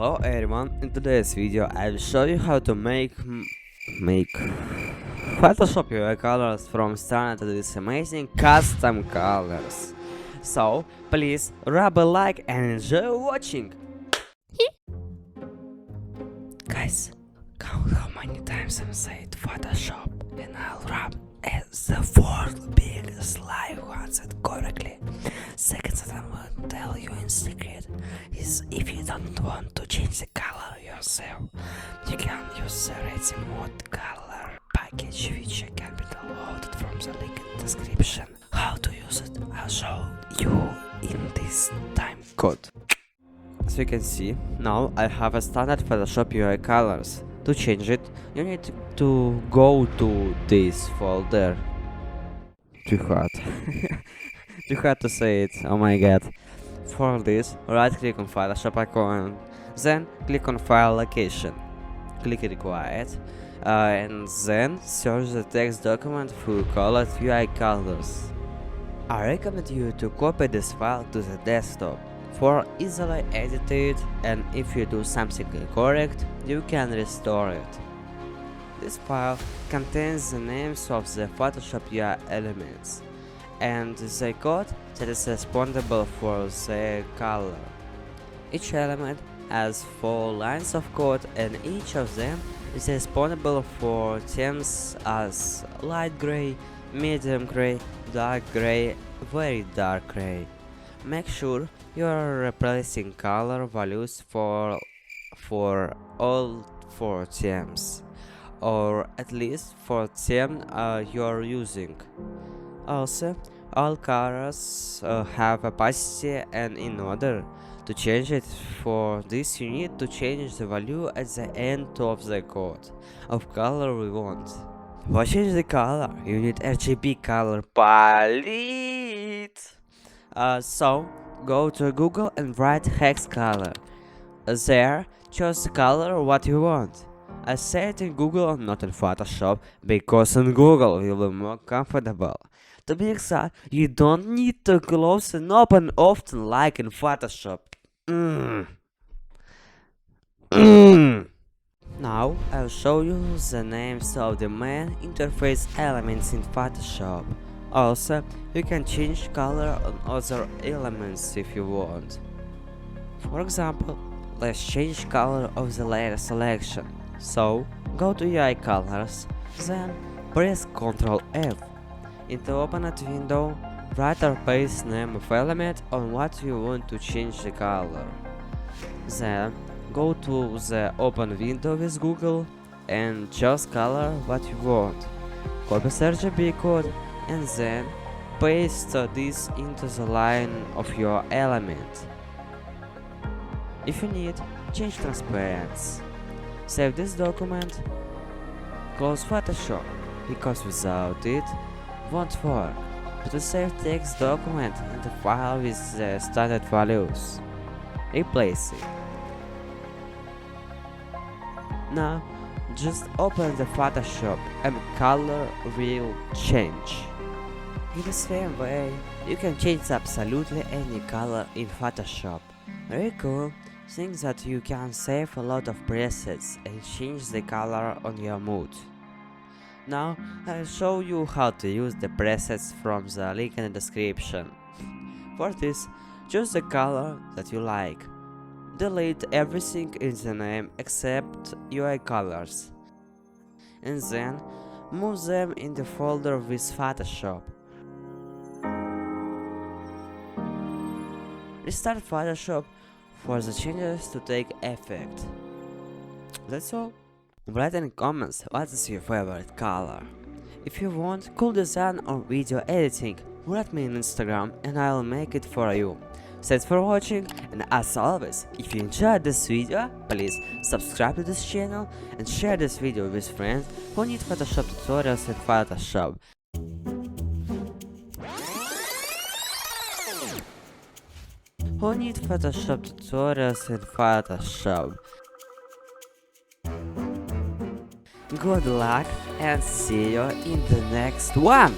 Hello everyone, in today's video I will show you how to make Photoshop UI colors from standard to these amazing custom colors. So please rub a like and enjoy watching. Guys, count how many times I said Photoshop and I'll rub as the fourth biggest lie once it correctly. Second that I will tell you in secret is if you don't want to change the color yourself, you can use the ready mode color package which can be downloaded from the link in the description. How to use it I'll show you in this time code. As you can see, now I have a standard Photoshop UI colors. To change it, you need to go to this folder. Too hard. Too hard to say it, oh my god. For this, right click on Photoshop icon, then click on File Location. Click Required, and then search the text document for colored UI colors. I recommend you to copy this file to the desktop for easily edit it, and if you do something incorrect, you can restore it. This file contains the names of the Photoshop UI elements and the code that is responsible for the color. Each element has 4 lines of code and each of them is responsible for themes as light gray, medium gray, dark gray, very dark gray. Make sure you are replacing color values for all 4 themes, or at least for theme you are using. Also, all colors have opacity, and in order to change it for this you need to change the value at the end of the code of color we want. To change the color you need RGB color palette. So go to Google and write hex color. There, choose the color what you want. I say it in Google, not in Photoshop, because in Google will be more comfortable. To be exact, you don't need to close and open often like in Photoshop. Now I'll show you the names of the main interface elements in Photoshop. Also, you can change color on other elements if you want. For example, let's change color of the layer selection. So, go to UI colors, then press Ctrl F. In the opened window, write or paste name of element on what you want to change the color. Then, go to the open window with Google and choose color what you want. Copy the RGB code and then paste this into the line of your element. If you need, change transparency. Save this document, close Photoshop, because without it won't work. But to save text document in the file with the standard values, replace it. Now just open the Photoshop and color will change. In the same way, you can change absolutely any color in Photoshop. Very cool thing that you can save a lot of presets and change the color on your mood. Now I'll show you how to use the presets from the link in the description. For this, choose the color that you like. Delete everything in the name except UI colors, and then move them in the folder with Photoshop. Restart Photoshop for the changes to take effect. That's all. Write in comments what is your favorite color. If you want cool design or video editing, write me on Instagram and I'll make it for you. Thanks for watching, and as always, if you enjoyed this video, please subscribe to this channel and share this video with friends who need Photoshop tutorials in Photoshop. Good luck and see you in the next one!